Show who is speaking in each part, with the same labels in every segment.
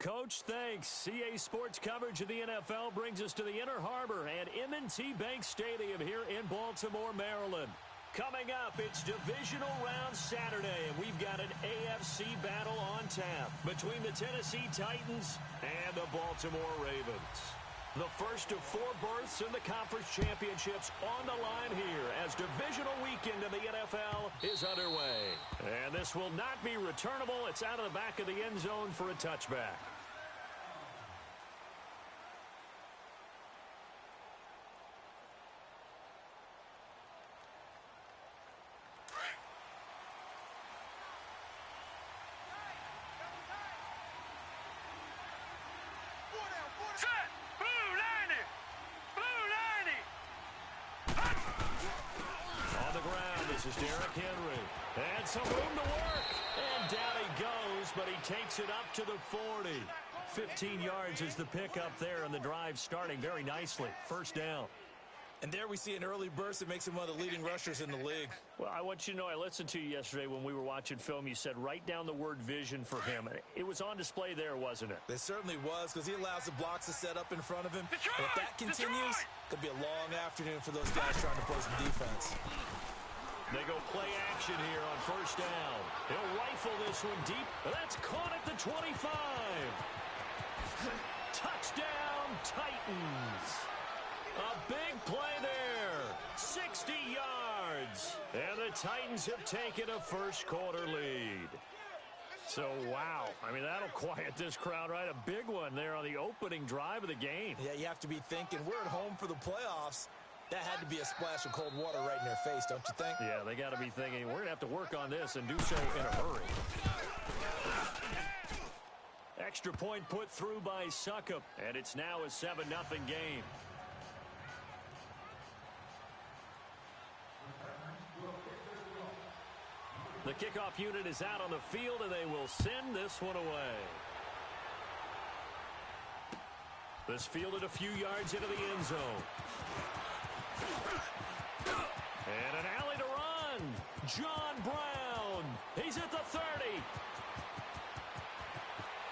Speaker 1: Coach, thanks. CA Sports coverage of the NFL brings us to the Inner Harbor and M&T Bank Stadium here in Baltimore, Maryland. Coming up, it's Divisional Round Saturday, and we've got an AFC battle on tap between the Tennessee Titans and the Baltimore Ravens. The first of 4 berths in the conference championships on the line here as divisional weekend in the NFL is underway. And this will not be returnable. It's out of the back of the end zone for a touchback. This is Derrick Henry. And some room to work. And down he goes, but he takes it up to the 40. 15 yards is the pickup there, and the drive starting very nicely. First down.
Speaker 2: And there we see an early burst that makes him one of the leading rushers in the league.
Speaker 1: Well, I want you to know, I listened to you yesterday when we were watching film. You said write down the word vision for him. It was on display there, wasn't it?
Speaker 2: It certainly was, because he allows the blocks to set up in front of him. Detroit! And if that continues, it could be a long afternoon for those guys trying to play some defense.
Speaker 1: They go play action here on first down. He'll rifle this one deep. That's caught at the 25. Touchdown, Titans. A big play there. 60 yards. And the Titans have taken a first quarter lead. So, wow. I mean, that'll quiet this crowd, right? A big one there on the opening drive of the game.
Speaker 2: Yeah, you have to be thinking, we're at home for the playoffs. That had to be a splash of cold water right in their face, don't you think?
Speaker 1: Yeah, they got to be thinking, we're going to have to work on this and do so in a hurry. Extra point put through by Succop, and it's now a 7-0 game. The kickoff unit is out on the field, and they will send this one away. This fielded a few yards into the end zone. And an alley to run. John Brown. He's at the 30.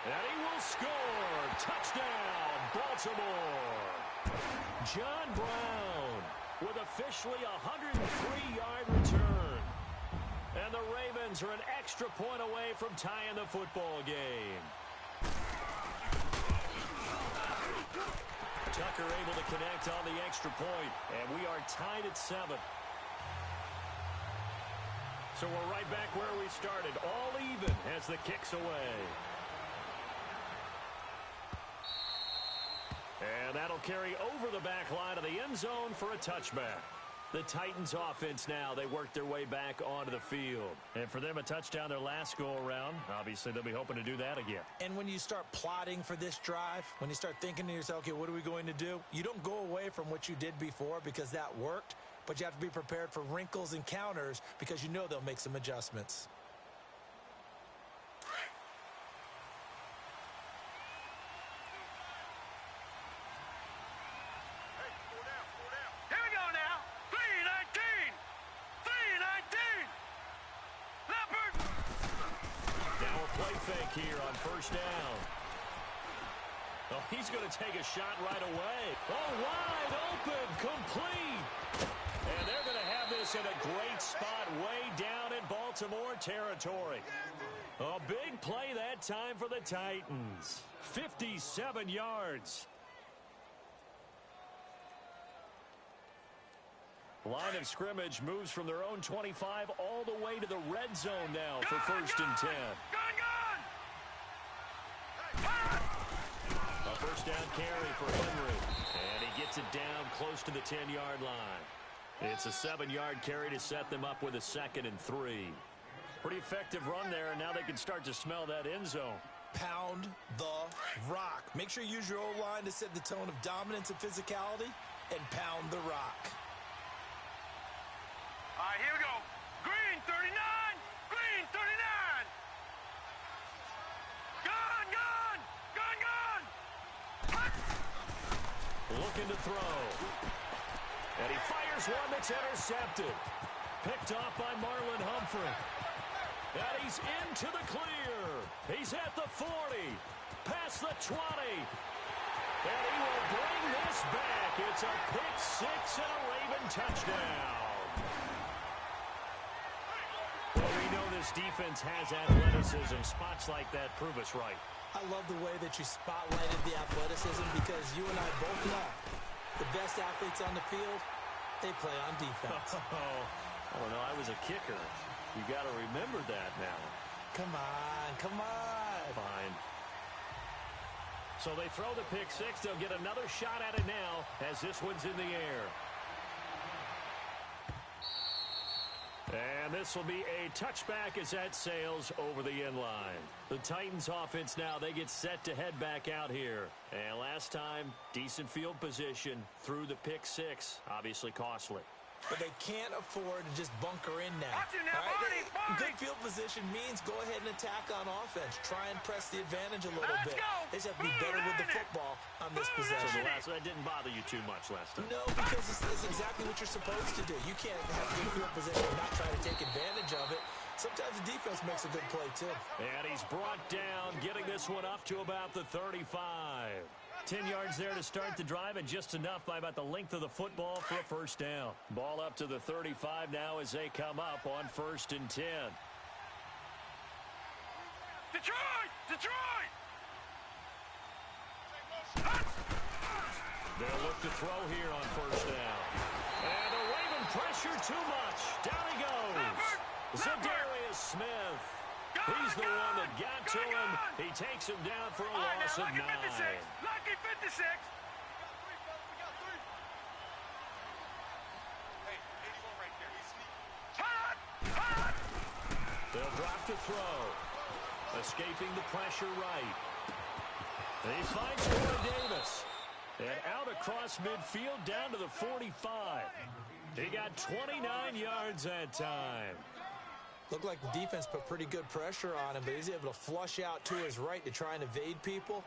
Speaker 1: And he will score. Touchdown, Baltimore. John Brown with officially a 103-yard return. And the Ravens are an extra point away from tying the football game. Tucker able to connect on the extra point, and we are tied at 7. So we're right back where we started, all even as the kick's away. And that'll carry over the back line of the end zone for a touchback. The Titans offense now, they work their way back onto the field. And for them, a touchdown their last go-around. Obviously, they'll be hoping to do that again.
Speaker 2: And when you start plotting for this drive, when you start thinking to yourself, okay, what are we going to do? You don't go away from what you did before because that worked, but you have to be prepared for wrinkles and counters because you know they'll make some adjustments.
Speaker 1: Fake here on first down. Oh, he's going to take a shot right away. Oh, wide open, complete. And they're going to have this in a great spot way down in Baltimore territory. A big play that time for the Titans. 57 yards. Line of scrimmage moves from their own 25 all the way to the red zone now for first and 10. A first down carry for Henry. And he gets it down close to the 10-yard line. It's a 7-yard carry to set them up with a 2nd and 3. Pretty effective run there, and now they can start to smell that end zone.
Speaker 2: Pound the rock. Make sure you use your O-line to set the tone of dominance and physicality, and pound the rock.
Speaker 3: All right, here we go. Green 39. Green 39. Gone, gone. Gone, gone.
Speaker 1: Looking to throw. And he fires one that's intercepted. Picked off by Marlon Humphrey. And he's into the clear. He's at the 40. past the 20. And he will bring this back. It's a pick six and a Raven touchdown. Well, we know this defense has athleticism. Spots like that prove us right.
Speaker 2: I love the way that you spotlighted the athleticism because you and I both know the best athletes on the field, they play on defense.
Speaker 1: Oh, no, I was a kicker. You got to remember that now.
Speaker 2: Come on, come on.
Speaker 1: Fine. So they throw the pick six. They'll get another shot at it now as this one's in the air. And this will be a touchback as that sails over the end line. The Titans offense now, they get set to head back out here. And last time, decent field position through the pick six. Obviously costly.
Speaker 2: But they can't afford to just bunker in now. Good field position means go ahead and attack on offense. Try and press the advantage a little bit. They just have to be better with the football on this possession.
Speaker 1: So that didn't bother you too much last time?
Speaker 2: No, because it's exactly what you're supposed to do. You can't have good field position and not try to take advantage of it. Sometimes the defense makes a good play, too.
Speaker 1: And he's brought down, getting this one up to about the 35. 10 yards there to start the drive, and just enough by about the length of the football for a first down. Ball up to the 35 now as they come up on 1st and 10.
Speaker 3: Detroit! Detroit!
Speaker 1: They'll look to throw here on 1st down. And the Raven pressure too much. Down he goes. Zadarius Smith. He's the one that got to him. He takes him down for a loss of 9.
Speaker 3: Lucky 56.
Speaker 1: They'll drop to throw. Escaping the pressure right. And he finds Corey Davis. And out across midfield down to the 45. He got 29 yards that time.
Speaker 2: Looked like the defense put pretty good pressure on him, but he's able to flush out to his right to try and evade people.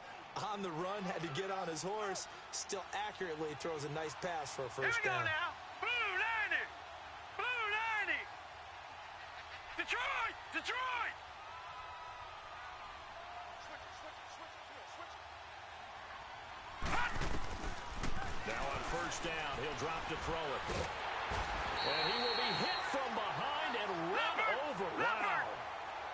Speaker 2: On the run, had to get on his horse. Still accurately throws a nice pass for a first down.
Speaker 3: Here we go now. Blue 90. Blue 90. Detroit! Detroit!
Speaker 1: Now on 1st down, he'll drop to throw it. And he will be hit from behind and run over. Wow.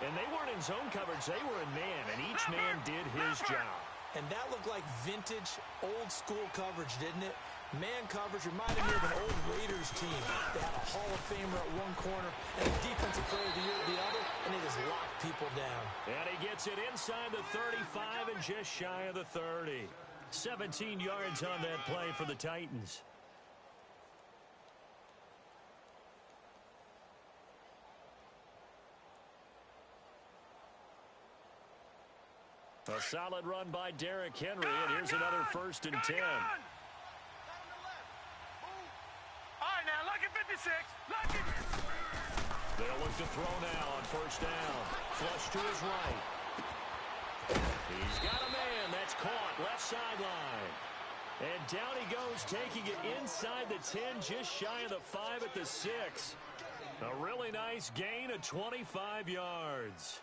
Speaker 1: And they weren't in zone coverage. They were in man, and each man did his job.
Speaker 2: And that looked like vintage, old-school coverage, didn't it? Man coverage reminded me of an old Raiders team. They had a Hall of Famer at one corner and a defensive player of the year at the other, and they just locked people down. And
Speaker 1: he gets it inside the 35 and just shy of the 30. 17 yards on that play for the Titans. A solid run by Derrick Henry, and here's another 1st and 10.
Speaker 3: All right, now, lucky 56. Lucky.
Speaker 1: They'll look to throw now on 1st down. Flush to his right. He's got a man. That's caught. Left sideline. And down he goes, taking it inside the 10, just shy of the 5 at the 6. A really nice gain of 25 yards.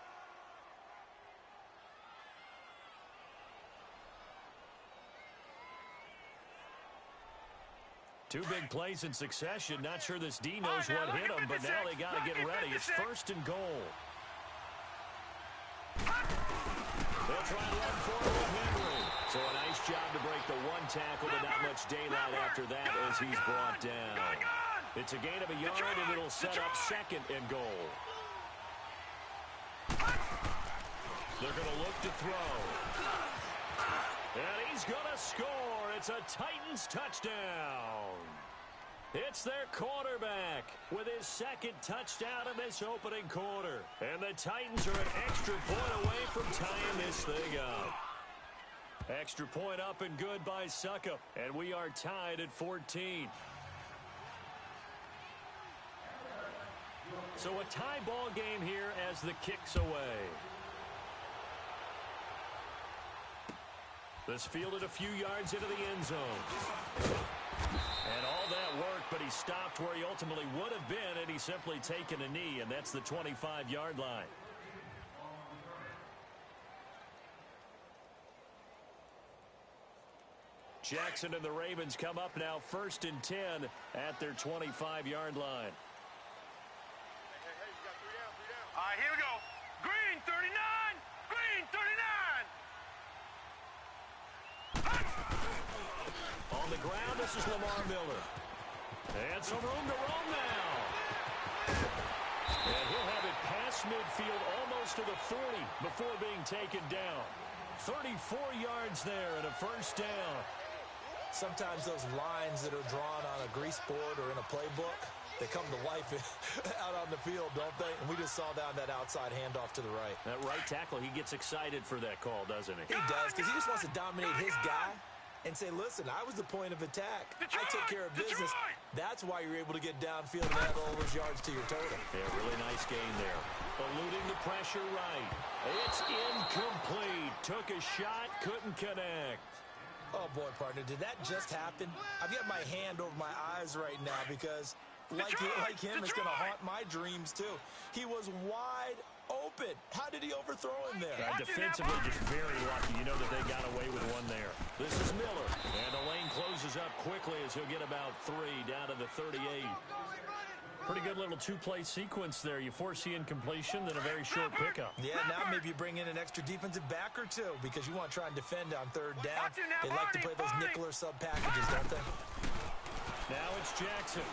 Speaker 1: Two big plays in succession. Not sure this D knows what hit him, but now they got to get ready. It's 1st and goal. They'll try and run forward with Henry. So a nice job to break the one tackle, but not much daylight after that as he's brought down. It's a gain of a yard, and it'll set up 2nd and goal. They're going to look to throw. And he's going to score. It's a Titans touchdown. It's their quarterback with his 2nd touchdown in this opening quarter. And the Titans are an extra point away from tying this thing up. Extra point up and good by Suckup. And we are tied at 14. So a tie ball game here as the kick's away. This fielded a few yards into the end zone. And all that worked, but he stopped where he ultimately would have been, and he's simply taken a knee, and that's the 25-yard line. Jackson and the Ravens come up now 1st and 10 at their 25-yard line.
Speaker 3: All right, here we go. Green 39. Green 39.
Speaker 1: On the ground, this is Lamar Miller. And some room to roam now. And he'll have it past midfield almost to the 40 before being taken down. 34 yards there and a first down.
Speaker 2: Sometimes those lines that are drawn on a grease board or in a playbook, they come to life out on the field, don't they? And we just saw that outside handoff to the right.
Speaker 1: That right tackle, he gets excited for that call, doesn't he?
Speaker 2: He does, because he just wants to dominate his guy and say, listen, I was the point of attack. I took care of business. That's why you're able to get downfield and add all those yards to your total.
Speaker 1: Yeah, really nice game there. Eluding the pressure right. It's incomplete. Took a shot, couldn't connect.
Speaker 2: Oh, boy, partner, did that just happen? I've got my hand over my eyes right now because, like him, it's going to haunt my dreams, too. He was wide open. How did he overthrow him there?
Speaker 1: Defensively, just very lucky. You know that they got away with one there. This is Miller. And the lane closes up quickly as he'll get about 3 down to the 38. Pretty good little two-play sequence there. You foresee incompletion, then a very short pickup.
Speaker 2: Yeah, now maybe you bring in an extra defensive back or two because you want to try and defend on 3rd down. They like to play those nickel or sub packages, don't they?
Speaker 1: Now it's Jackson.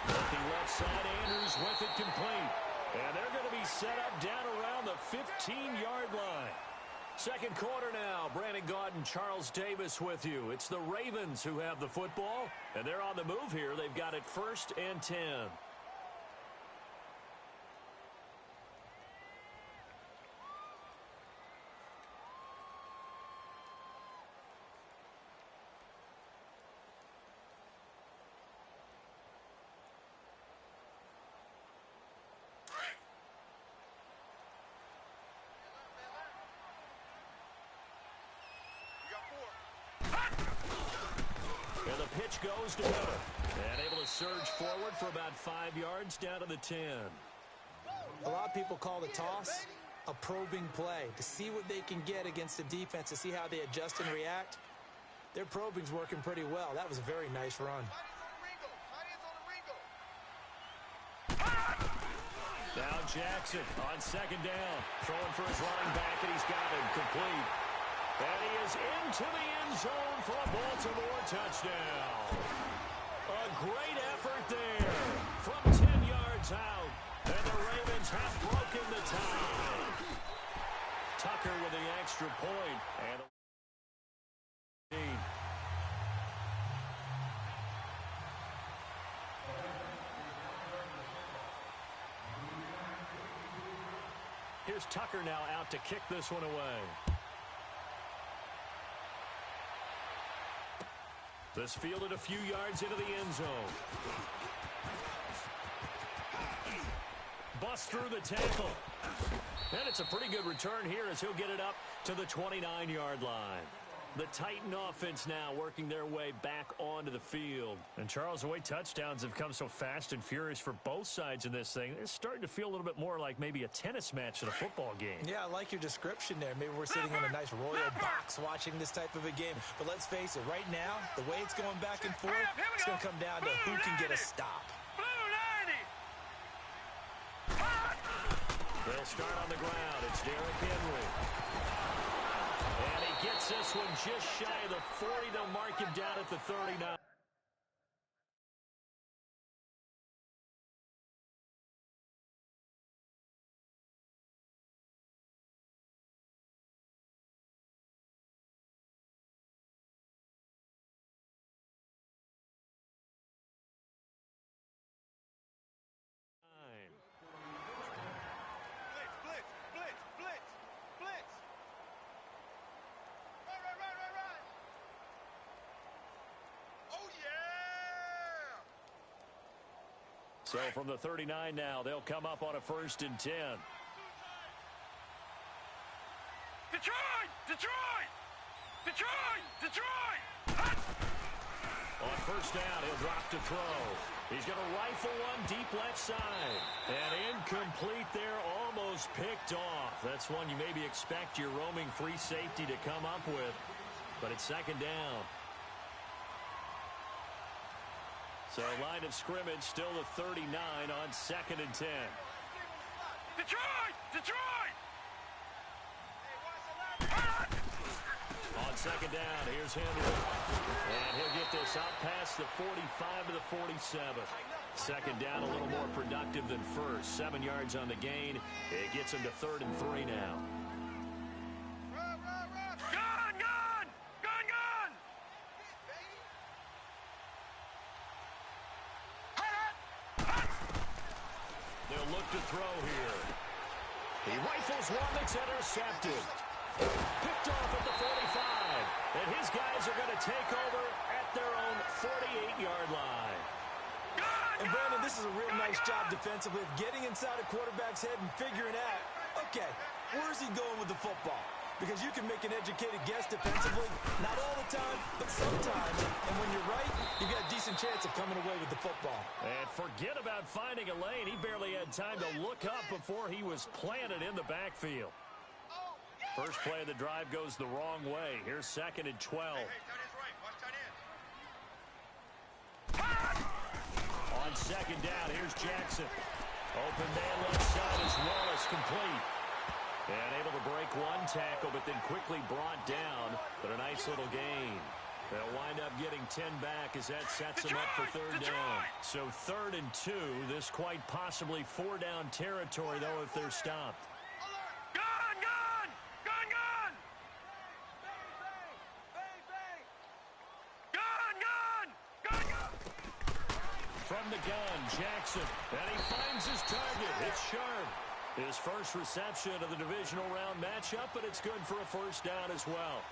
Speaker 1: Looking left side, Andrews with it complete. And they're going to be set up down around the 15-yard line. Second quarter now. Brandon Gaudin, Charles Davis with you. It's the Ravens who have the football, and they're on the move here. They've got it 1st and 10. And the pitch goes to Miller. And able to surge forward for about 5 yards down to the 10.
Speaker 2: A lot of people call the toss a probing play to see what they can get against the defense, to see how they adjust and react. Their probing's working pretty well. That was a very nice run.
Speaker 1: Now Jackson on 2nd down. Throwing for his running back, and he's got him complete. And he is into the end zone for a Baltimore touchdown. A great effort there from 10 yards out. And the Ravens have broken the tie. Tucker with the extra point. And here's Tucker now out to kick this one away. This fielded a few yards into the end zone. Bust through the tackle. And it's a pretty good return here as he'll get it up to the 29-yard line. The Titan offense now working their way back onto the field. And Charles, the way touchdowns have come so fast and furious for both sides in this thing, it's starting to feel a little bit more like maybe a tennis match than a football game. Yeah, I like your description there. Maybe we're sitting in a nice royal box watching this type of a game. But let's face it, right now, the way it's going back and forth, it's going to come down to who can get a stop. They'll start on the ground. It's Derrick Henry. And he gets this one just shy of the 40. They'll mark him down at the 39. So from the 39 now, they'll come up on a 1st and 10.
Speaker 3: Detroit! Detroit! Detroit! Detroit!
Speaker 1: On 1st down, he'll drop to throw. He's going to rifle one deep left side. And incomplete there, almost picked off. That's one you maybe expect your roaming free safety to come up with. But it's second down. So line of scrimmage still the 39 on 2nd and 10.
Speaker 3: Detroit! Detroit!
Speaker 1: On second down, here's Henry. And he'll get this out past the 45 to the 47. Second down, a little more productive than first. 7 yards on the gain. It gets him to 3rd and 3 now.
Speaker 3: Gun! Gun! Gun! Gun!
Speaker 1: They'll look to throw here. He rifles one that's intercepted. Picked off at the 45. And his guys are going to take over at their own 48-yard line.
Speaker 2: And Brandon, this is a real nice job defensively of getting inside a quarterback's head and figuring out, okay, where's he going with the football? Because you can make an educated guess defensively, not all the time, but sometimes. And when you're right, you've got a decent chance of coming away with the football.
Speaker 1: And forget about finding a lane. He barely had time to look up before he was planted in the backfield. First play of the drive goes the wrong way. Here's 2nd and 12. On second down, here's Jackson. Open man left side as Wallace complete. And able to break one tackle, but then quickly brought down. But a nice little gain. They'll wind up getting 10 back as that sets them up for 3rd down. So 3rd and 2. This quite possibly 4-down territory, though, if they're stopped.
Speaker 3: Gun! Gun! Gun! Gun! Gun! Gun! Gun! Gun!
Speaker 1: From the gun, Jackson. And he finds his target. It's sharp. His first reception of the divisional round matchup, but it's good for a 1st down as well.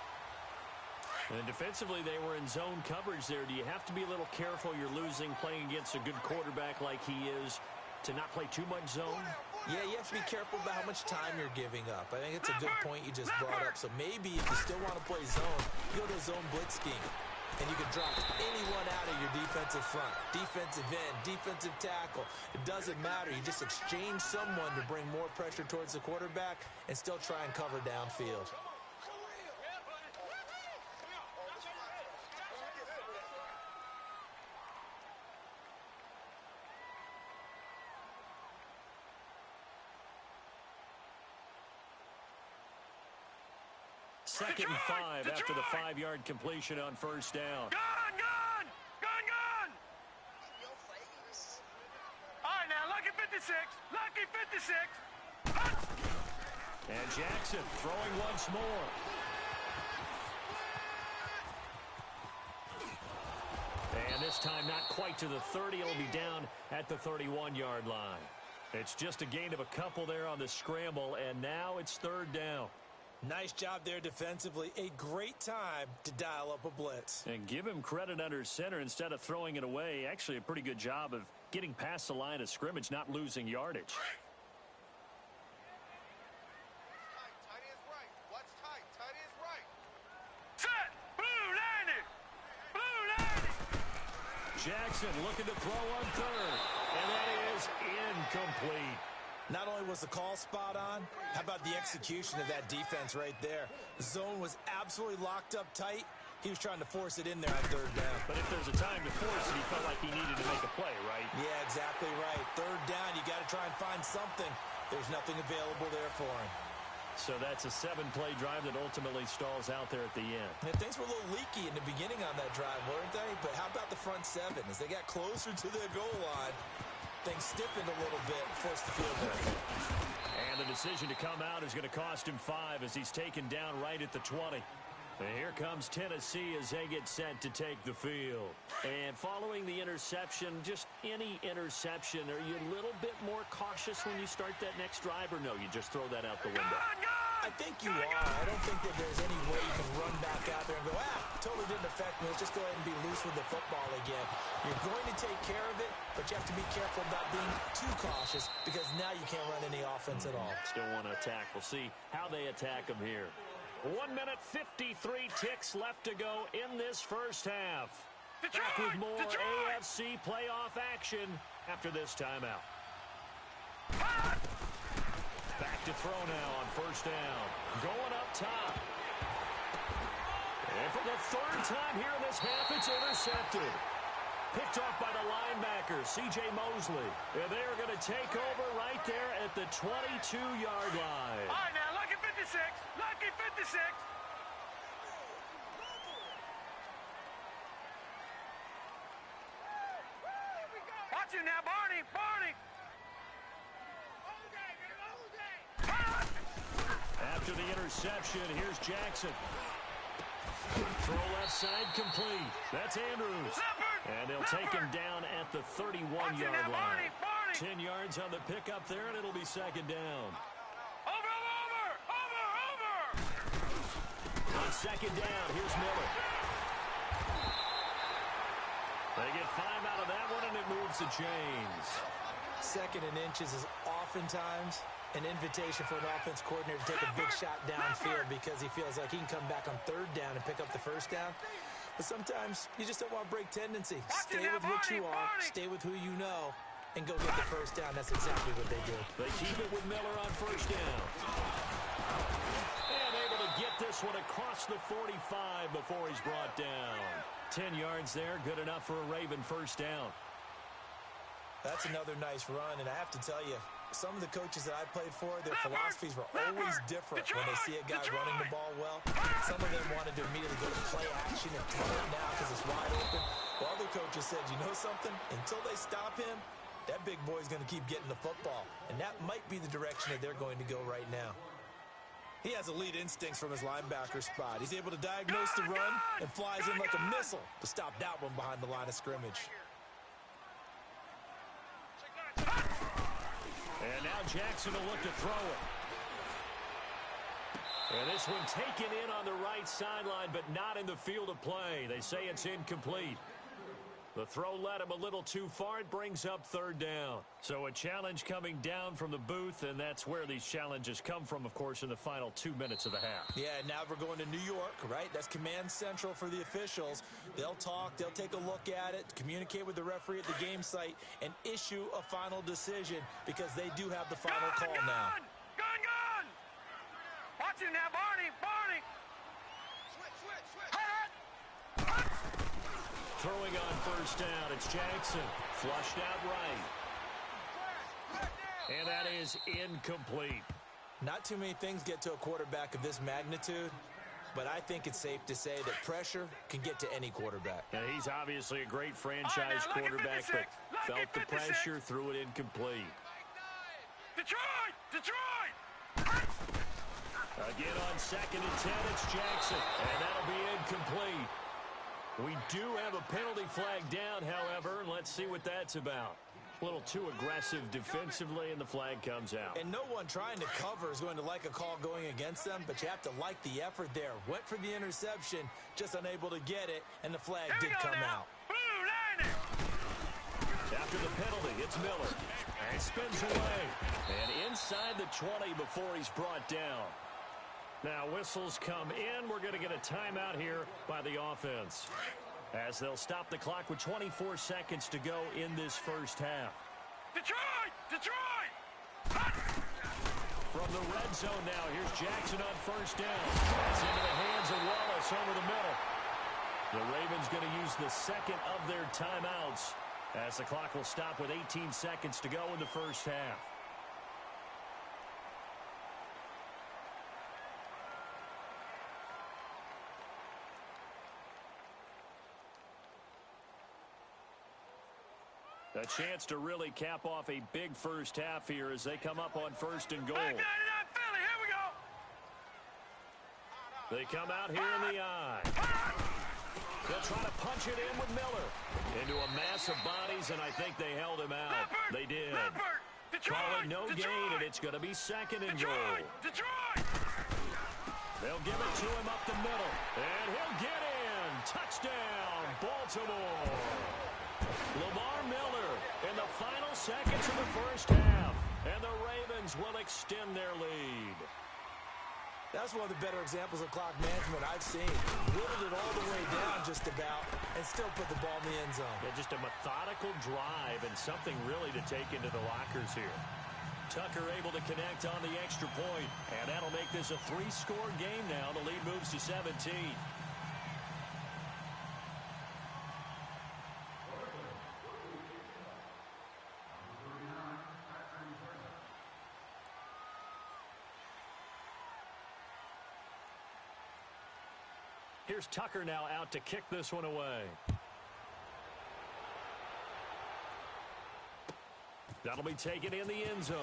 Speaker 1: And defensively, they were in zone coverage there. Do you have to be a little careful you're losing playing against a good quarterback like he is to not play too much zone?
Speaker 2: Yeah, you have to be careful about how much time you're giving up. I think it's a good point you just brought up. So maybe if you still want to play zone, you go to a zone blitz scheme. And you can drop anyone out of your defensive front. Defensive end, defensive tackle. It doesn't matter. You just exchange someone to bring more pressure towards the quarterback and still try and cover downfield.
Speaker 1: Second and 5 after the 5-yard completion on 1st down.
Speaker 3: Gun! Gun! Gun! Gun! All right, now, lucky 56. Lucky 56.
Speaker 1: And Jackson throwing once more. And this time not quite to the 30. It'll be down at the 31-yard line. It's just a gain of a couple there on the scramble, and now it's 3rd down.
Speaker 2: Nice job there defensively. A great time to dial up a blitz.
Speaker 1: And give him credit under center instead of throwing it away. Actually, a pretty good job of getting past the line of scrimmage, not losing yardage.
Speaker 3: Tight is right. What's tight? Tight is right. Set! Blue landing! Blue landing!
Speaker 1: Jackson looking to throw on 3rd. And that is incomplete.
Speaker 2: Not only was the call spot on, how about the execution of that defense right there? The zone was absolutely locked up tight. He was trying to force it in there on 3rd down.
Speaker 1: But if there's a time to force it, he felt like he needed to make a play, right?
Speaker 2: Yeah, exactly right. 3rd down, you got to try and find something. There's nothing available there for him.
Speaker 1: So that's a 7-play drive that ultimately stalls out there at the end.
Speaker 2: And things were a little leaky in the beginning on that drive, weren't they? But how about the front 7? As they got closer to the goal line, things stiffened a little bit, forced the field goal.
Speaker 1: And the decision to come out is going to cost him 5 as he's taken down right at the 20. And here comes Tennessee as they get set to take the field. And following the interception, just any interception, are you a little bit more cautious when you start that next drive, or no, you just throw that out the window?
Speaker 2: I think you are. I don't think that there's any way you can run back out there and go, totally didn't affect me. Let's just go ahead and be loose with the football again. You're going to take care of it, but you have to be careful about being too cautious because now you can't run any offense at all.
Speaker 1: Still want to attack. We'll see how they attack them here. 1 minute, 53 ticks left to go in this first half. Back with more AFC playoff action after this timeout. Back to throw now on first down. Going up top. And for the third time here in this half, it's intercepted. Picked off by the linebacker, C.J. Mosley. And they are going to take over right there at the 22-yard line.
Speaker 3: All right, now, lucky 56. Lucky 56. Watch him now, Barney. Barney.
Speaker 1: After the interception, here's Jackson. Throw left side complete. That's Andrews. And they'll take him down at the 31-yard line. 10 yards on the pickup there, and it'll be second down.
Speaker 3: Over.
Speaker 1: On second down, here's Miller. They get 5 out of that one, and it moves the chains.
Speaker 2: Second and inches is oftentimes an invitation for an offense coordinator to take a big shot downfield because he feels like he can come back on third down and pick up the first down. But sometimes you just don't want to break tendency. Stay with what you are, stay with who you know, and go get the first down. That's exactly what they do.
Speaker 1: They keep it with Miller on first down. And able to get this one across the 45 before he's brought down. 10 yards there, good enough for a Raven first down.
Speaker 2: That's another nice run, and I have to tell you, some of the coaches that I played for, their philosophies were always different when they see a guy running the ball well. Some of them wanted to immediately go to play action and throw it now because it's wide open. While other coaches said, you know something? Until they stop him, that big boy's going to keep getting the football. And that might be the direction that they're going to go right now. He has elite instincts from his linebacker spot. He's able to diagnose the run and flies in like a missile to stop that one behind the line of scrimmage.
Speaker 1: And now Jackson will look to throw it. And this one taken in on the right sideline, but not in the field of play. They say it's incomplete. The throw led him a little too far. It brings up third down. So a challenge coming down from the booth, and that's where these challenges come from, of course, in the final 2 minutes of the half.
Speaker 2: Yeah, now we're going to New York, right? That's command central for the officials. They'll talk, they'll take a look at it, communicate with the referee at the game site, and issue a final decision because they do have the final call now.
Speaker 3: Gun! Watch him now, Barney.
Speaker 1: Throwing on first down, it's Jackson. Flushed out right. And that is incomplete.
Speaker 2: Not too many things get to a quarterback of this magnitude, but I think it's safe to say that pressure can get to any quarterback.
Speaker 1: Now, he's obviously a great franchise quarterback, but felt the pressure, threw it incomplete.
Speaker 3: Detroit!
Speaker 1: Again on second and 10, it's Jackson, and that'll be incomplete. We do have a penalty flag down, however, and let's see what that's about. A little too aggressive defensively, and the flag comes out.
Speaker 2: And no one trying to cover is going to like a call going against them, but you have to like the effort there. Went for the interception, just unable to get it, and the flag did come out.
Speaker 1: After the penalty, it's Miller. And spins away. And inside the 20 before he's brought down. Now whistles come in. We're going to get a timeout here by the offense, as they'll stop the clock with 24 seconds to go in this first half.
Speaker 3: Detroit!
Speaker 1: From the red zone now, here's Jackson on first down. That's into the hands of Wallace over the middle. The Ravens going to use the second of their timeouts, as the clock will stop with 18 seconds to go in the first half. A chance to really cap off a big first half here as they come up on first and goal.
Speaker 3: Philly, here we go.
Speaker 1: They come out here in the eye. They'll try to punch it in with Miller. Into a mass of bodies, and I think they held him out. They did. Calling no gain, and it's going to be second and goal. They'll give it to him up the middle. And he'll get in. Touchdown, Baltimore. Lamar Miller in the final seconds of the first half. And the Ravens will extend their lead.
Speaker 2: That's one of the better examples of clock management I've seen. Whittled it all the way down just about and still put the ball in the end zone.
Speaker 1: Yeah, just a methodical drive and something really to take into the lockers here. Tucker able to connect on the extra point, and that'll make this a 3-score game now. The lead moves to 17. Here's Tucker now out to kick this one away. That'll be taken in the end zone.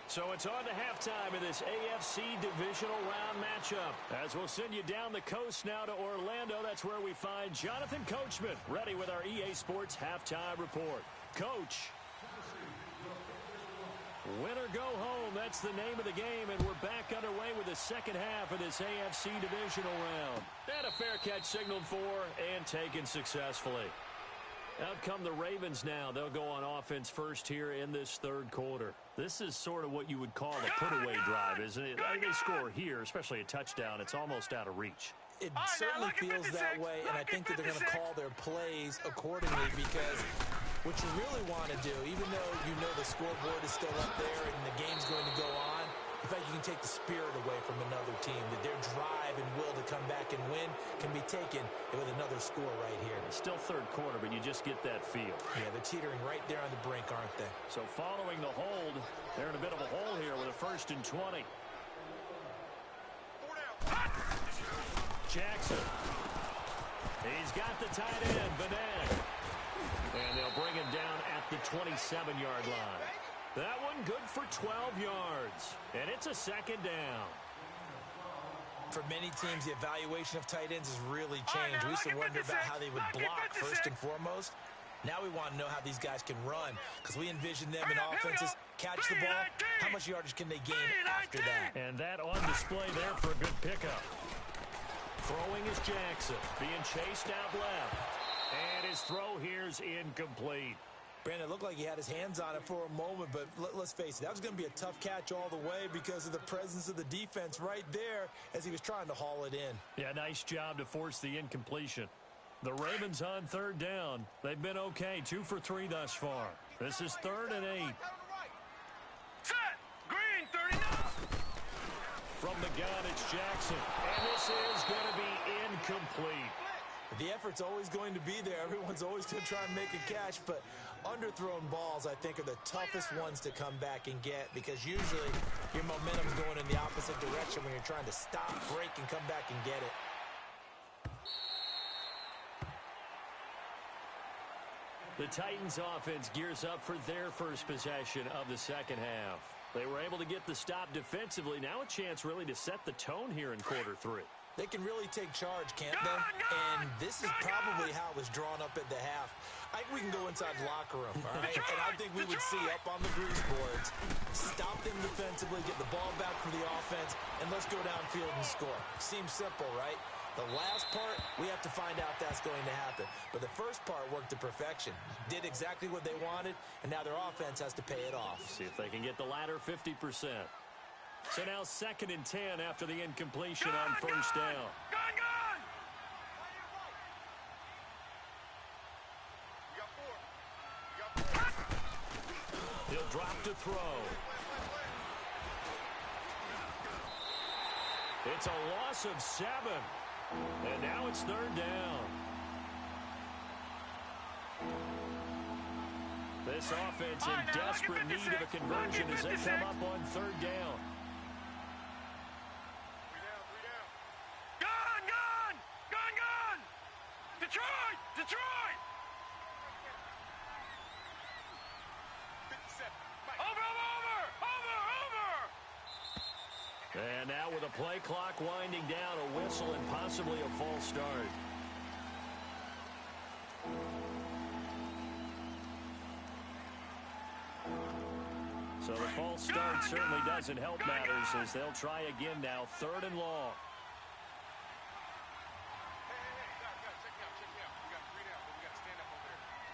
Speaker 1: So it's on to halftime in this AFC Divisional Round matchup. As we'll send you down the coast now to Orlando, that's where we find Jonathan Coachman, ready with our EA Sports Halftime Report. Coach. Win or go home, that's the name of the game, and we're back underway with the second half of this AFC Divisional Round. And a fair catch signaled for and taken successfully. Out come the Ravens now. They'll go on offense first here in this third quarter. This is sort of what you would call a put-away drive, isn't it? They score here, especially a touchdown. It's almost out of reach.
Speaker 2: It certainly feels that way, and I think that they're going to call their plays accordingly because what you really want to do, even though you know the scoreboard is still up there and the game's going to go on, in fact, you can take the spirit away from another team, that their drive and will to come back and win can be taken with another score right here.
Speaker 1: It's still third quarter, but you just get that feel.
Speaker 2: Yeah, they're teetering right there on the brink, aren't they?
Speaker 1: So following the hold, they're in a bit of a hole here with a 1st and 20. Jackson. He's got the tight end, Vanette. And they'll bring him down at the 27-yard line. That one good for 12 yards. And it's a 2nd down.
Speaker 2: For many teams, the evaluation of tight ends has really changed. We used to wonder about how they would block first and foremost. Now we want to know how these guys can run because we envision them in offenses, catch the ball. How much yardage can they gain after that?
Speaker 1: And that on display there for a good pickup. Throwing is Jackson, being chased out left. And his throw here's incomplete.
Speaker 2: Brandon, it looked like he had his hands on it for a moment, but let's face it, that was going to be a tough catch all the way because of the presence of the defense right there as he was trying to haul it in.
Speaker 1: Yeah, nice job to force the incompletion. The Ravens on 3rd down. They've been okay, 2 for 3 thus far. This is 3rd and 8.
Speaker 3: Set! Green, 39!
Speaker 1: From the gun, it's Jackson. And this is going to be incomplete.
Speaker 2: The effort's always going to be there. Everyone's always going to try and make a catch, but underthrown balls, I think, are the toughest ones to come back and get because usually your momentum's going in the opposite direction when you're trying to stop, break, and come back and get it.
Speaker 1: The Titans offense gears up for their first possession of the second half. They were able to get the stop defensively. Now a chance really to set the tone here in quarter 3.
Speaker 2: They can really take charge, can't they? And this is probably how it was drawn up at the half. I think we can go inside the locker room, all right? And I think we would see up on the grease boards, stop them defensively, get the ball back from the offense, and let's go downfield and score. Seems simple, right? The last part, we have to find out if that's going to happen. But the first part worked to perfection. Did exactly what they wanted, and now their offense has to pay it off.
Speaker 1: See if they can get the latter 50%. So now 2nd and 10 after the incompletion on 1st down.
Speaker 3: Gun!
Speaker 1: He'll drop to throw. It's a loss of 7. And now it's 3rd down. This offense in desperate need of a conversion as they come up on 3rd down.
Speaker 3: Gun! Detroit! Over!
Speaker 1: And now with a play clock winding down, a whistle and possibly a false start. So the false start certainly doesn't help matters as they'll try again now, 3rd and long.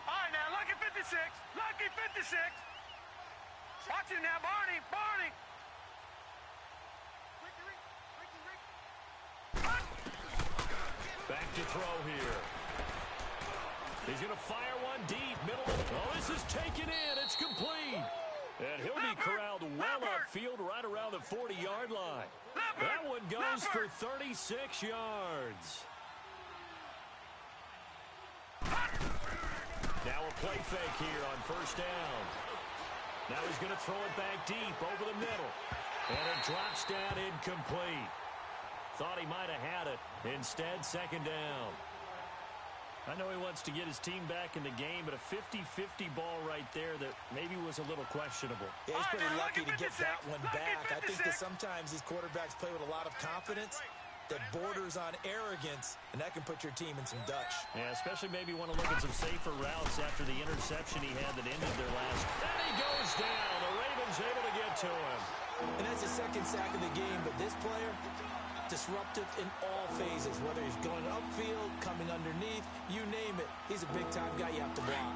Speaker 3: All right, now, lucky 56. Watch it now, Barney. Barney.
Speaker 1: Back to throw here. He's going to fire one deep. Middle of the... Oh, this is taken in. It's complete. And he'll be corralled well upfield right around the 40-yard line. That one goes for 36 yards. Now a play fake here on first down. Now he's going to throw it back deep over the middle. And it drops down incomplete. Thought he might have had it. Instead, second down. I know he wants to get his team back in the game, but a 50-50 ball right there that maybe was a little questionable.
Speaker 2: Yeah, he's pretty lucky to get that one back. I think that sometimes these quarterbacks play with a lot of confidence that borders on arrogance, and that can put your team in some Dutch.
Speaker 1: Yeah, especially maybe want to look at some safer routes after the interception he had that ended their last. And he goes down. The Ravens able to get to him.
Speaker 2: And that's the second sack of the game, but this player, disruptive in all phases, whether he's going upfield, coming underneath, you name it. He's a big-time guy you have to block.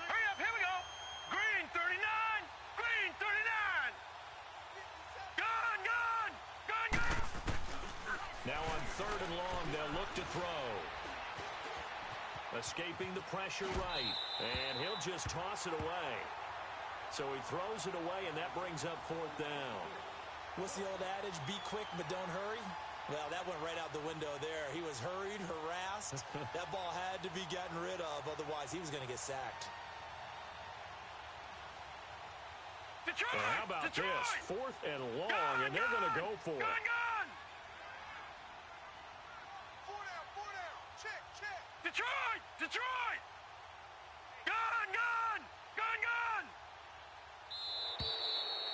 Speaker 3: Hurry up, here we go. Green 39. Green 39. Gone, gone. Gone, gone.
Speaker 1: Now on third and long, they'll look to throw. Escaping the pressure right. And he'll just toss it away. So he throws it away, and that brings up fourth down.
Speaker 2: What's the old adage? Be quick, but don't hurry? Well, that went right out the window there. He was hurried, harassed. That ball had to be gotten rid of. Otherwise, he was going to get sacked.
Speaker 3: Detroit.
Speaker 1: Well, how about
Speaker 3: Detroit.
Speaker 1: this? Fourth and long, and they're going to go for it.
Speaker 3: Gone, gone. 4 down. Check, check. Detroit. Detroit. Gone, gone. Gone, gone.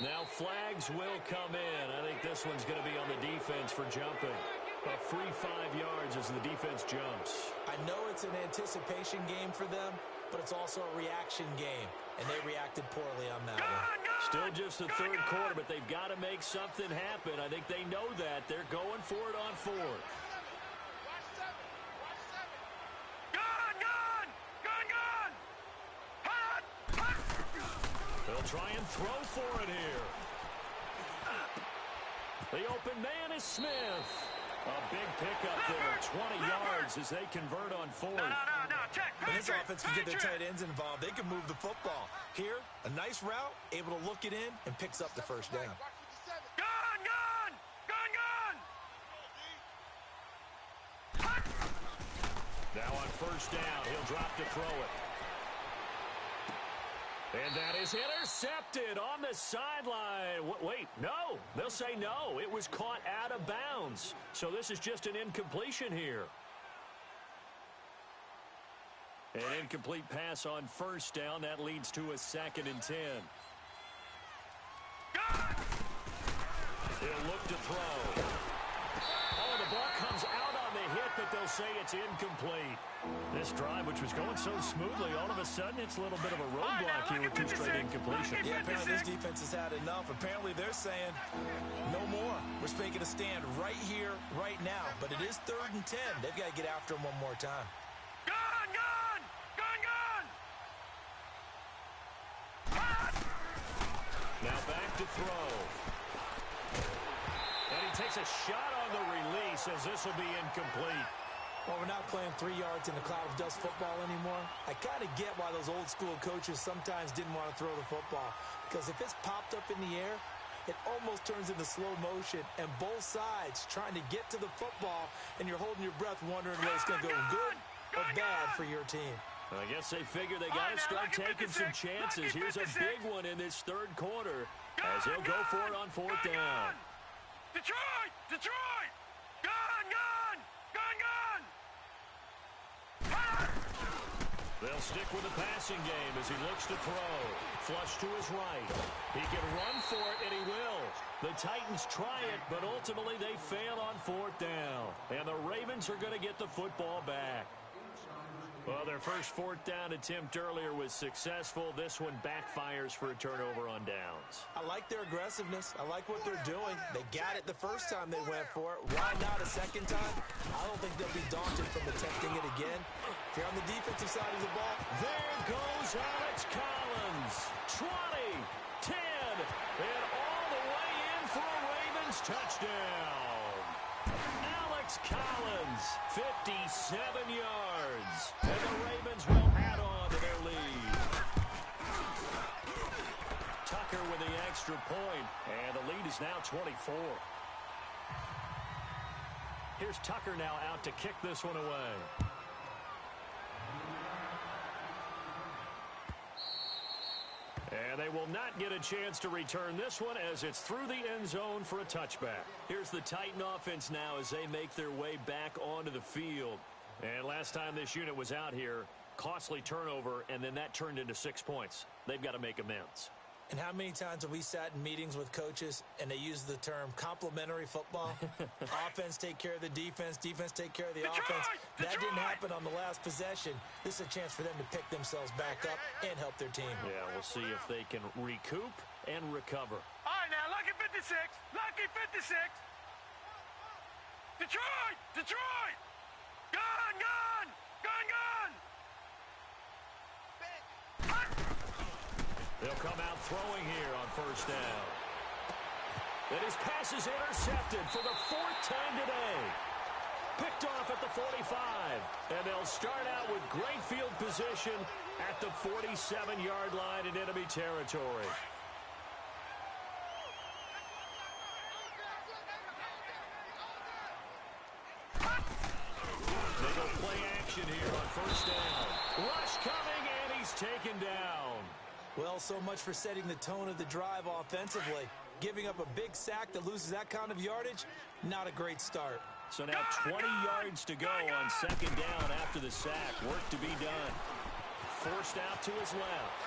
Speaker 1: Now flags will come in. I think this one's going to be on the defense for jumping. A free 5 yards as the defense jumps.
Speaker 2: I know it's an anticipation game for them, but it's also a reaction game, and they reacted poorly on that one.
Speaker 1: Still just the third quarter, but they've got to make something happen. I think they know that. They're going for it on fourth.
Speaker 3: Gone, gone. Gone, gone. Hot, hot.
Speaker 1: They'll try and throw for it here. The open man is Smith. A big pickup there, 20 yards as they convert on fourth.
Speaker 3: No. Check.
Speaker 2: When this offense can get their tight ends involved, they can move the football. Here, a nice route, able to look it in, and picks up the first down.
Speaker 3: Gone, gone. Gone, gone.
Speaker 1: Now on first down, he'll drop to throw it. And that is intercepted on the sideline. Wait, no. They'll say no. It was caught out of bounds. So this is just an incompletion here. An incomplete pass on first down. That leads to a 2nd and 10. He'll look to throw. Oh, the ball comes out on the hit, but they'll say it's incomplete. This drive, which was going so smoothly, all of a sudden it's a little bit of a roadblock here with 2 straight incompletions.
Speaker 2: Yeah, apparently this defense has had enough. Apparently they're saying no more. We're making a stand right here, right now. But it is 3rd and 10. They've got to get after him one more time.
Speaker 3: Gone, gone. Gone, gone.
Speaker 1: Now back to throw. And he takes a shot on the release as this will be incomplete.
Speaker 2: Well, we're not playing 3 yards in a cloud of dust football anymore. I kind of get why those old school coaches sometimes didn't want to throw the football. Because if it's popped up in the air, it almost turns into slow motion. And both sides trying to get to the football, and you're holding your breath wondering whether it's going to go good or bad for your team.
Speaker 1: I guess they figure they got to start taking some chances. Here's a big one in this third quarter as he'll go for it on fourth down.
Speaker 3: Detroit! Detroit! Gone, gone! Gone, gone!
Speaker 1: They'll stick with the passing game as he looks to throw. Flush to his right. He can run for it, and he will. The Titans try it, but ultimately they fail on fourth down. And the Ravens are going to get the football back. Well, their first fourth down attempt earlier was successful. This one backfires for a turnover on downs.
Speaker 2: I like their aggressiveness. I like what they're doing. They got it the first time they went for it. Why not a second time? I don't think they'll be daunted from attempting it again. If you're on the defensive side of the ball,
Speaker 1: there goes Alex Collins. 20, 10, and all the way in for a Ravens touchdown. Alex Collins, 57 yards. And the Ravens will add on to their lead. Tucker with the extra point, and the lead is now 24. Here's Tucker now out to kick this one away. And they will not get a chance to return this one as it's through the end zone for a touchback. Here's the Titan offense now as they make their way back onto the field. And last time this unit was out here, costly turnover, and then that turned into 6 points. They've got to make amends.
Speaker 2: And how many times have we sat in meetings with coaches and they use the term complementary football? Offense take care of the defense, defense take care of the offense. That didn't happen on the last possession. This is a chance for them to pick themselves back up and help their team.
Speaker 1: Yeah, we'll see if they can recoup and recover.
Speaker 3: All right, now, lucky 56. Lucky 56. Detroit! Detroit! Gun, gun! Gun, gun!
Speaker 1: They'll come out throwing here on first down. And his pass is intercepted for the fourth time today. Picked off at the 45. And they'll start out with great field position at the 47-yard line in enemy territory. They go play action here on first down. Rush coming, and he's taken down.
Speaker 2: Well, so much for setting the tone of the drive offensively. Giving up a big sack that loses that kind of yardage, not a great start.
Speaker 1: So now 20 yards to go on second down after the sack. Work to be done. Forced out to his left.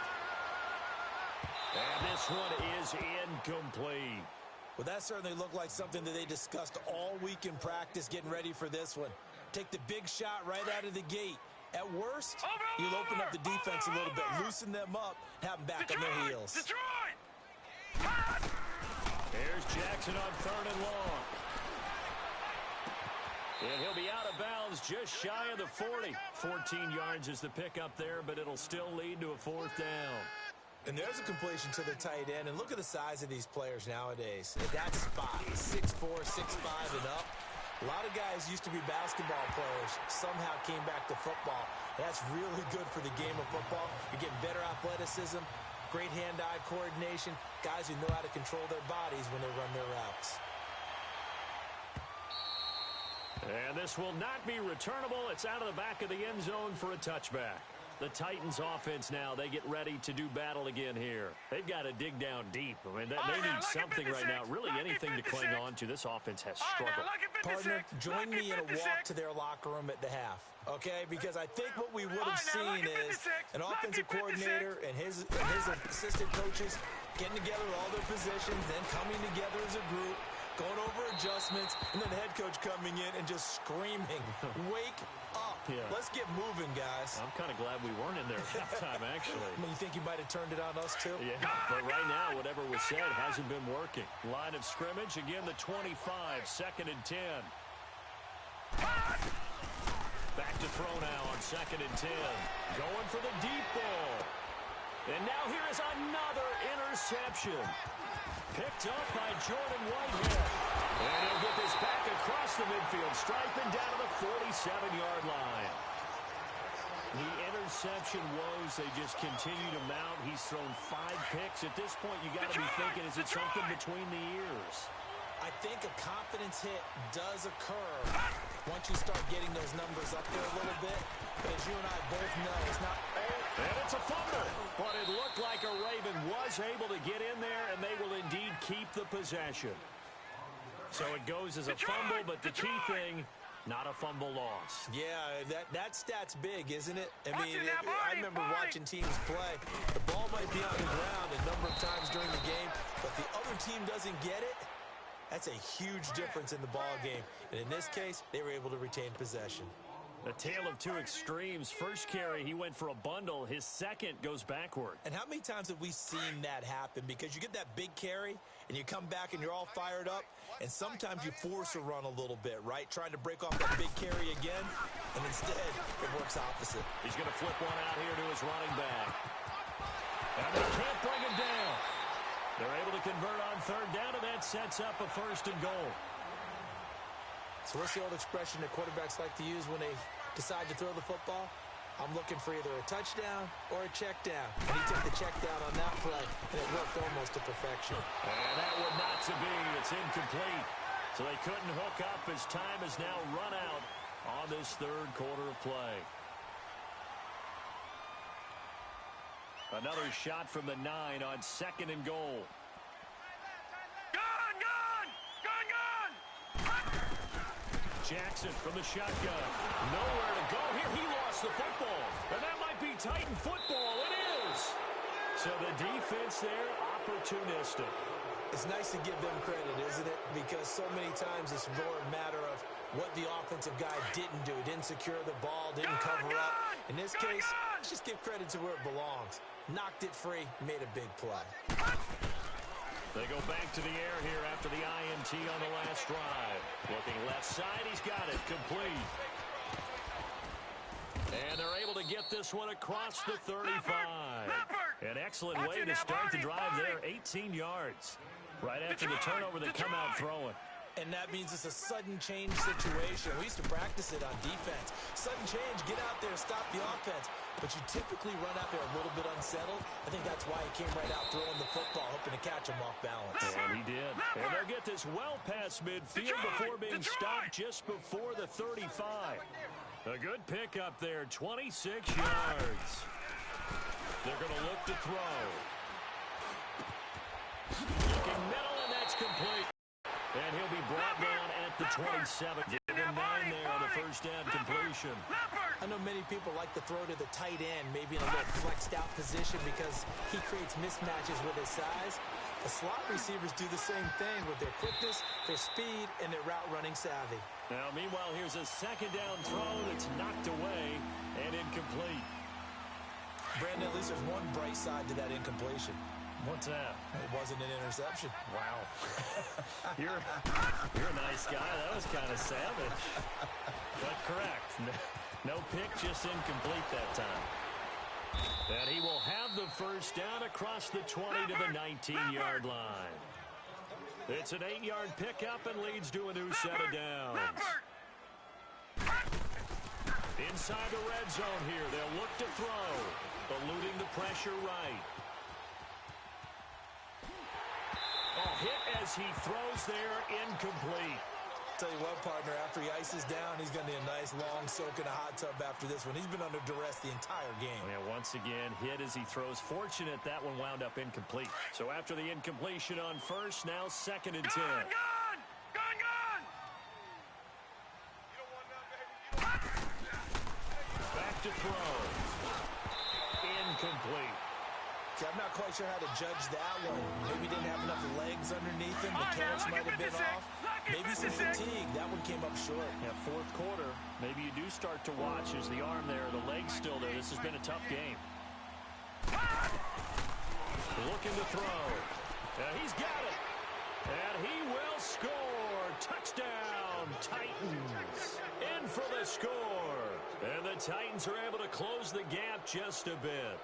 Speaker 1: And this one is incomplete.
Speaker 2: Well, that certainly looked like something that they discussed all week in practice getting ready for this one. Take the big shot right out of the gate. At worst, you'll open up the defense a little bit, loosen them up, have them back on their heels.
Speaker 3: Detroit!
Speaker 1: Here's Jackson on third and long. And he'll be out of bounds just shy of the 40. 14 yards is the pickup there, but it'll still lead to a fourth down.
Speaker 2: And there's a completion to the tight end. And look at the size of these players nowadays. At that spot, 6'4", 6'5", and up. A lot of guys used to be basketball players, somehow came back to football. That's really good for the game of football. You're getting better athleticism, great hand-eye coordination, guys who know how to control their bodies when they run their routes.
Speaker 1: And this will not be returnable. It's out of the back of the end zone for a touchback. The Titans offense now, they get ready to do battle again here. They've got to dig down deep. I mean, they need something right now, really anything to cling on to. This offense has struggled.
Speaker 2: Partner, join me in a walk to their locker room at the half, okay? Because I think what we would have seen is an offensive coordinator and his assistant coaches getting together with all their positions, then coming together as a group, going over adjustments, and then the head coach coming in and just screaming, wake up.
Speaker 1: Yeah.
Speaker 2: Let's get moving, guys.
Speaker 1: I'm kind of glad we weren't in there at halftime, actually.
Speaker 2: I mean, you think you might have turned it on us, too?
Speaker 1: Yeah, but right now, whatever was said hasn't been working. Line of scrimmage, again, the 25, second and 10. Back to throw now on second and 10. Going for the deep ball. And now here is another interception. Picked up by Jordan Whitehead. And he'll get this back across the midfield stripe and down to the 47-yard line. The interception woes, they just continue to mount. He's thrown 5 picks. At this point, you got to be thinking, is it something between the ears?
Speaker 2: I think a confidence hit does occur once you start getting those numbers up there a little bit. But as you and I both know, it's not all.
Speaker 1: And it's a fumble. But it looked like a Raven was able to get in there, and they will indeed keep the possession. So it goes as a fumble, but the key thing, not a fumble loss.
Speaker 2: Yeah, that stat's big, isn't it? I mean, I remember watching teams play. The ball might be on the ground a number of times during the game, but the other team doesn't get it. That's a huge difference in the ball game. And in this case, they were able to retain possession.
Speaker 1: A tale of two extremes. First carry, he went for a bundle. His second goes backward.
Speaker 2: And how many times have we seen that happen? Because you get that big carry, and you come back and you're all fired up, and sometimes you force a run a little bit, right? Trying to break off that big carry again, and instead it works opposite.
Speaker 1: He's going to flip one out here to his running back. And they can't bring him down. They're able to convert on third down, and that sets up a 1st and goal.
Speaker 2: So what's the old expression that quarterbacks like to use when they decide to throw the football? I'm looking for either a touchdown or a check down. And he took the check down on that play, and it worked almost to perfection.
Speaker 1: And that would not to be. It's incomplete. So they couldn't hook up as time has now run out on this third quarter of play. Another shot from the 9 on 2nd and goal. Jackson from the shotgun. Nowhere to go here. He lost the football. And that might be Titan football. It is. So the defense there, opportunistic.
Speaker 2: It's nice to give them credit, isn't it? Because so many times it's more a matter of what the offensive guy didn't do. Didn't secure the ball, didn't cover up. In this case, let's just give credit to where it belongs. Knocked it free, made a big play.
Speaker 1: They go back to the air here after the INT on the last drive. Looking left side, he's got it, complete. And they're able to get this one across the 35. An excellent way to start the drive there, 18 yards. Right after the turnover, they come out throwing.
Speaker 2: And that means it's a sudden change situation. We used to practice it on defense. Sudden change, get out there, stop the offense. But you typically run out there a little bit unsettled. I think that's why he came right out throwing the football, hoping to catch him off balance.
Speaker 1: And he did. And they'll get this well past midfield before being stopped just before the 35. A good pickup there, 26 yards. They're going to look to throw. Looking middle, and that's complete. And he'll be brought down at the 27. Give him 9 there on the first down completion.
Speaker 2: I know many people like to throw to the tight end, maybe in a little flexed out position because he creates mismatches with his size. The slot receivers do the same thing with their quickness, their speed, and their route running savvy.
Speaker 1: Now, meanwhile, here's a second down throw that's knocked away and incomplete.
Speaker 2: Brandon, at least there's one bright side to that incompletion.
Speaker 1: What's that?
Speaker 2: It wasn't an interception.
Speaker 1: Wow. You're a nice guy. That was kind of savage. But correct. No pick, just incomplete that time. And he will have the first down across the 20 to the 19-yard line. It's an 8-yard pickup and leads to a new set of downs. Inside the red zone here. They'll look to throw. Eluding the pressure right. Hit as he throws there, incomplete.
Speaker 2: Tell you what, partner, after he ices down, he's going to need a nice long soak in a hot tub after this one. He's been under duress the entire game.
Speaker 1: Yeah, once again, hit as he throws. Fortunate that one wound up incomplete. So after the incompletion on first, now 2nd and 10.
Speaker 3: Gone! You don't want none, baby.
Speaker 1: Back to throw. Incomplete.
Speaker 2: See, I'm not quite sure how to judge that one. Maybe didn't have enough legs underneath him. The catch might have been off. Maybe some fatigue. That one came up short.
Speaker 1: Yeah, fourth quarter. Maybe you do start to watch as the arm there, the leg's still there. This has been a tough game. Looking to throw. He's got it. And he will score. Touchdown, Titans. In for the score. And the Titans are able to close the gap just a bit.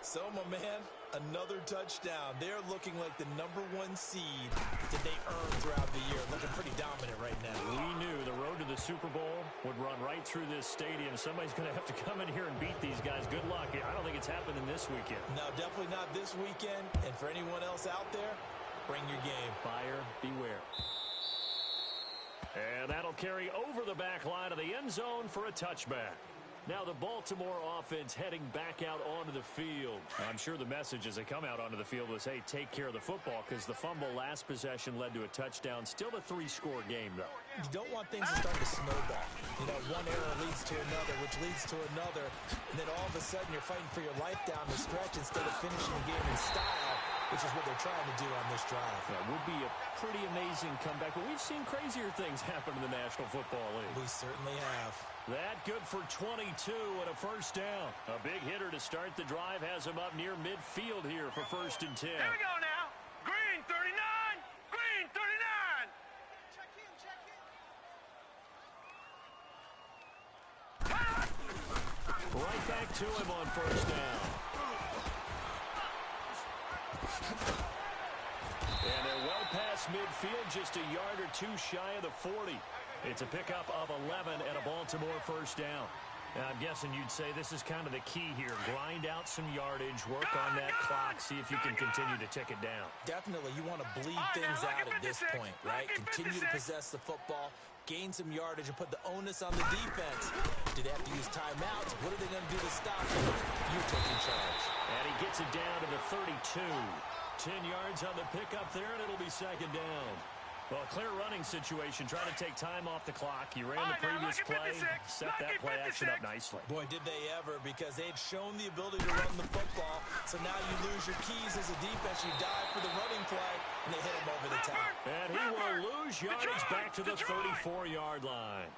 Speaker 2: So, my man, another touchdown. They're looking like the #1 seed that they earned throughout the year. Looking pretty dominant right now.
Speaker 1: We knew the road to the Super Bowl would run right through this stadium. Somebody's going to have to come in here and beat these guys. Good luck. I don't think it's happening this weekend.
Speaker 2: No, definitely not this weekend. And for anyone else out there, bring your game.
Speaker 1: Buyer beware. And that'll carry over the back line of the end zone for a touchback. Now the Baltimore offense heading back out onto the field. I'm sure the message as they come out onto the field was, hey, take care of the football, because the fumble last possession led to a touchdown. Still a 3-score game, though.
Speaker 2: You don't want things to start to snowball. You know, one error leads to another, which leads to another. And then all of a sudden you're fighting for your life down the stretch instead of finishing the game in style which is what they're trying to do on this drive.
Speaker 1: That would be a pretty amazing comeback, but we've seen crazier things happen in the National Football League.
Speaker 2: We certainly have.
Speaker 1: That good for 22 and a first down. A big hitter to start the drive has him up near midfield here for 1st and 10.
Speaker 3: Here we go now. Green 39. Green 39. Check in, check in.
Speaker 1: Right back to him on 1st down. And they're well past midfield, just a yard or two shy of the 40. It's a pickup of 11 and a Baltimore 1st down. Now, I'm guessing you'd say this is kind of the key here. Grind out some yardage, work on that clock, see if you can continue to tick it down.
Speaker 2: Definitely, you want to bleed things out at this point, right? Continue to possess the football, gain some yardage, and put the onus on the defense. Do they have to use timeouts? What are they going to do to stop it? You're taking charge.
Speaker 1: And he gets it down to the 32. 10 yards on the pickup there, and it'll be 2nd down. Well, clear running situation, trying to take time off the clock. You ran the previous play, set that play action up nicely.
Speaker 2: Boy, did they ever, because they'd shown the ability to run the football. So now you lose your keys as a defense. You dive for the running play, and they hit him over the top.
Speaker 1: And he will lose yardage back to the 34-yard line.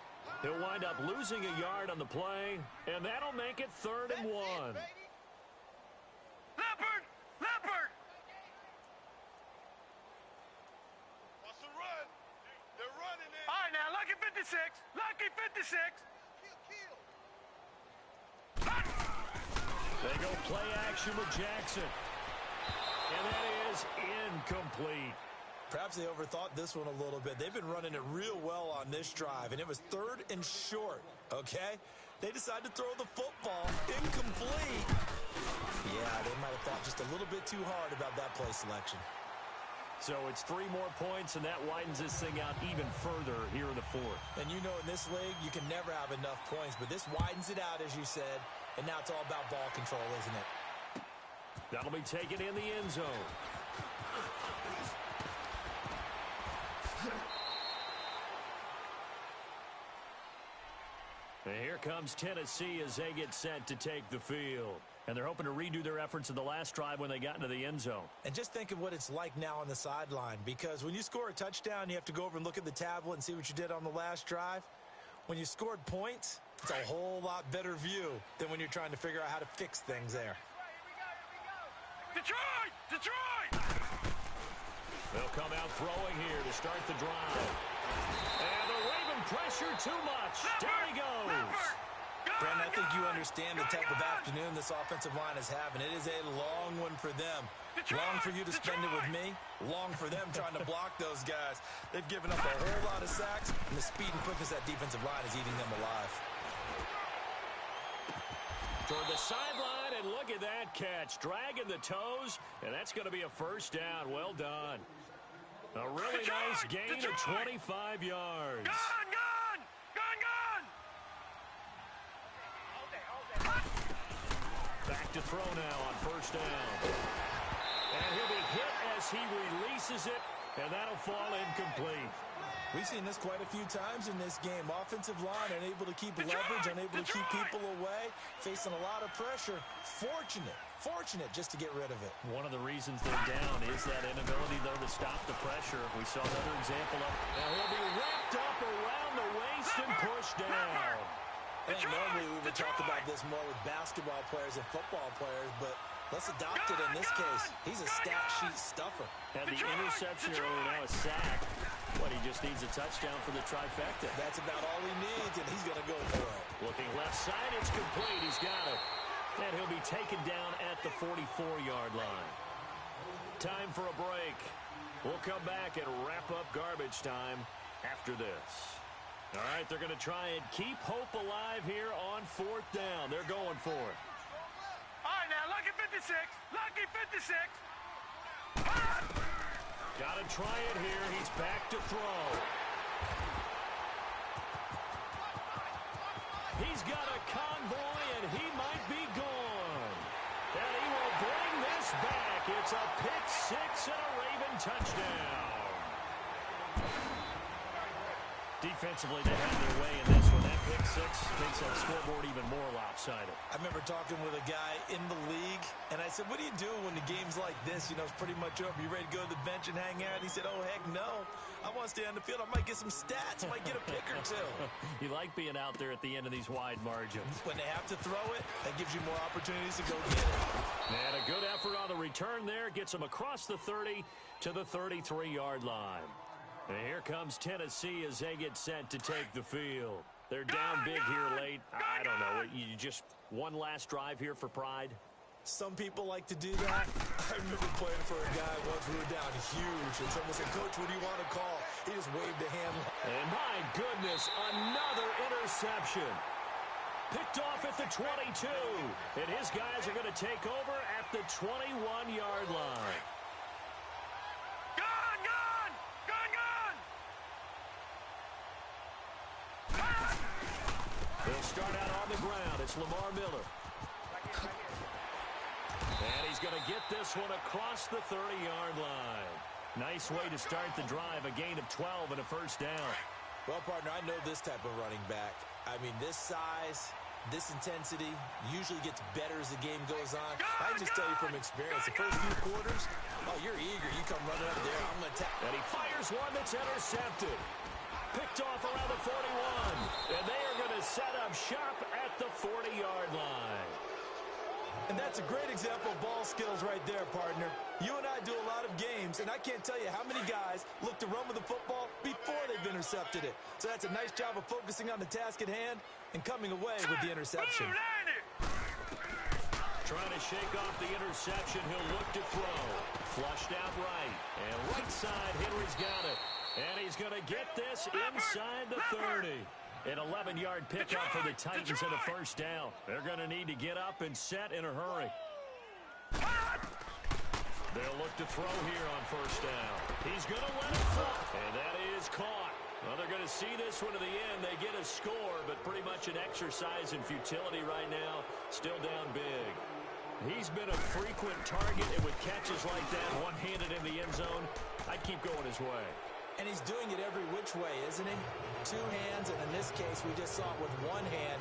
Speaker 1: He'll wind up losing a yard on the play, and that'll make it 3rd and 1.
Speaker 3: Leopard! Leopard! What's the run? They're running it. All right, now, Lucky 56. Lucky 56.
Speaker 1: They go play action with Jackson. And that is incomplete.
Speaker 2: Perhaps they overthought this one a little bit. They've been running it real well on this drive, and it was 3rd and short, okay? They decided to throw the football incomplete. Yeah, they might have thought just a little bit too hard about that play selection.
Speaker 1: So it's 3 more points, and that widens this thing out even further here in the 4th.
Speaker 2: And you know in this league, you can never have enough points, but this widens it out, as you said, and now it's all about ball control, isn't it?
Speaker 1: That'll be taken in the end zone. And here comes Tennessee as they get set to take the field. And they're hoping to redo their efforts in the last drive when they got into the end zone.
Speaker 2: And just think of what it's like now on the sideline, because when you score a touchdown, you have to go over and look at the tablet and see what you did on the last drive. When you scored points, it's a whole lot better view than when you're trying to figure out how to fix things there.
Speaker 3: Detroit! Detroit!
Speaker 1: They'll come out throwing here to start the drive. And the Raven pressure too much. Down he goes.
Speaker 2: Brandon, I think you understand the type of afternoon this offensive line is having. It is a long one for them. Long for you to spend it with me. Long for them trying to block those guys. They've given up a whole lot of sacks, and the speed and quickness of that defensive line is eating them alive.
Speaker 1: Toward the sideline, and look at that catch. Dragging the toes, and that's going to be a 1st down. Well done. A really nice gain of 25 yards.
Speaker 3: Gone, gone! Gone, gone!
Speaker 1: Back to throw now on 1st down. And he'll be hit as he releases it, and that'll fall incomplete.
Speaker 2: We've seen this quite a few times in this game. Offensive line unable to keep leverage, unable to keep people away, facing a lot of pressure. Fortunate just to get rid of it.
Speaker 1: One of the reasons they're down is that inability, though, to stop the pressure. We saw another example of it. Now he'll be wrapped up around the waist and pushed down.
Speaker 2: And normally we would talk about this more with basketball players and football players, but let's adopt it in this case. He's a stat sheet stuffer.
Speaker 1: And the interception earlier, now a sack. What, he just needs a touchdown for the trifecta.
Speaker 2: That's about all he needs, and he's going to go for it.
Speaker 1: Looking left side, it's complete. He's got it. And he'll be taken down at the 44-yard line. Time for a break. We'll come back and wrap up garbage time after this. All right, they're going to try and keep hope alive here on 4th down. They're going for it.
Speaker 3: All right, now, Lucky 56. Lucky 56.
Speaker 1: Got to try it here. He's back to throw. He's got a convoy, and he might be gone. And he will bring this back. It's a pick 6 and a Raven touchdown. Defensively, they had their way in this one. That pick six makes that scoreboard even more lopsided.
Speaker 2: I remember talking with a guy in the league, and I said, what do you do when the game's like this? You know, it's pretty much over. You ready to go to the bench and hang out? He said, oh, heck no. I want to stay on the field. I might get some stats. I might get a pick or two.
Speaker 1: You like being out there at the end of these wide margins.
Speaker 2: When they have to throw it, that gives you more opportunities to go get it.
Speaker 1: And a good effort on the return there. Gets them across the 30 to the 33-yard line. And here comes Tennessee as they get set to take the field. They're down big here late. I don't know. You just one last drive here for pride?
Speaker 2: Some people like to do that. I remember playing for a guy once. We were down huge, and someone said, Coach, what do you want to call? He just waved a hand.
Speaker 1: And my goodness, another interception. Picked off at the 22. And his guys are going to take over at the 21-yard line. They'll start out on the ground. It's Lamar Miller. And he's going to get this one across the 30-yard line. Nice way to start the drive. A gain of 12 and a first down.
Speaker 2: Well, partner, I know this type of running back. I mean, this size, this intensity usually gets better as the game goes on. I can just tell you from experience, the first few quarters, oh, you're eager. You come running up there. I'm going to tap.
Speaker 1: And he fires one that's intercepted. Picked off around the 41. And they are going to set up shop at the 40-yard line.
Speaker 2: And that's a great example of ball skills right there, partner. You and I do a lot of games, and I can't tell you how many guys look to run with the football before they've intercepted it. So that's a nice job of focusing on the task at hand and coming away with the interception.
Speaker 1: Trying to shake off the interception. He'll look to throw. Flushed out right. And right side, Henry's got it. And he's going to get this inside the 30. An 11-yard pickup for the Titans and a first down. They're going to need to get up and set in a hurry. They'll look to throw here on first down. He's going to let it fly. And that is caught. Well, they're going to see this one to the end. They get a score, but pretty much an exercise in futility right now. Still down big. He's been a frequent target, and with catches like that, one-handed in the end zone, I'd keep going his way.
Speaker 2: And he's doing it every which way, isn't he? Two hands, and in this case, we just saw it with one hand.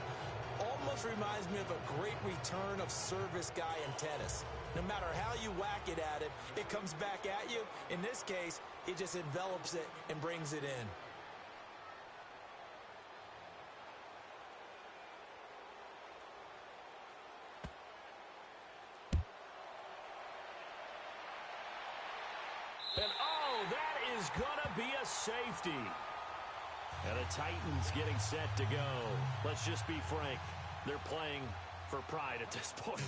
Speaker 2: Almost reminds me of a great return of service guy in tennis. No matter how you whack it at him, it comes back at you. In this case, he just envelops it and brings it in.
Speaker 1: And oh, that is going to be a safety. And the Titans getting set to go. Let's just be frank. They're playing for pride at this point.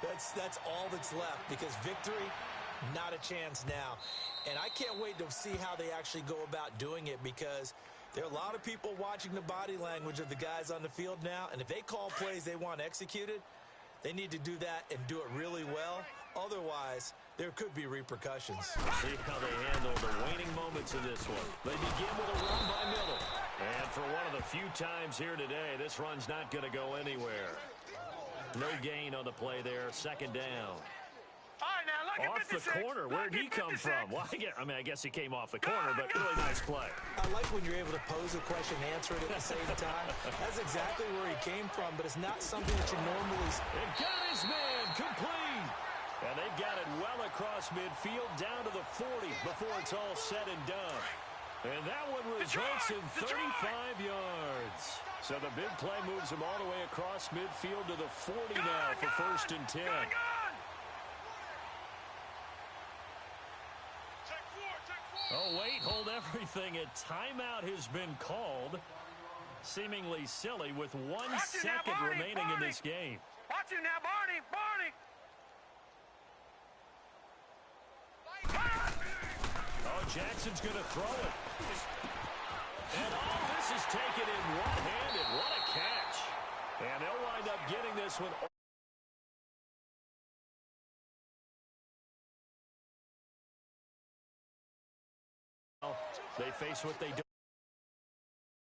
Speaker 2: That's all that's left, because victory, not a chance now. And I can't wait to see how they actually go about doing it, because there are a lot of people watching the body language of the guys on the field now. And if they call plays they want executed, they need to do that and do it really well. Otherwise, there could be repercussions.
Speaker 1: See how they handle the waning moments of this one. They begin with a run by Miller. And for one of the few times here today, this run's not going to go anywhere. No gain on the play there. Second down. Off the corner. Where'd he come from? Well, I guess he came off the corner, but really nice play.
Speaker 2: I like when you're able to pose a question and answer it at the same time. That's exactly where he came from, but it's not something that you normally see.
Speaker 1: And got his man complete. And they've got it well across midfield down to the 40 before it's all said and done. And that one results in 35 yards. So the big play moves them all the way across midfield to the 40 now for first and 10. Oh, wait, hold everything. A timeout has been called. Seemingly silly with 1 second remaining in this game.
Speaker 3: Watch it now, Barney.
Speaker 1: Oh, Jackson's going to throw it. And all this is taken in one-handed. What a catch. And they'll wind up getting this one. They face what they do.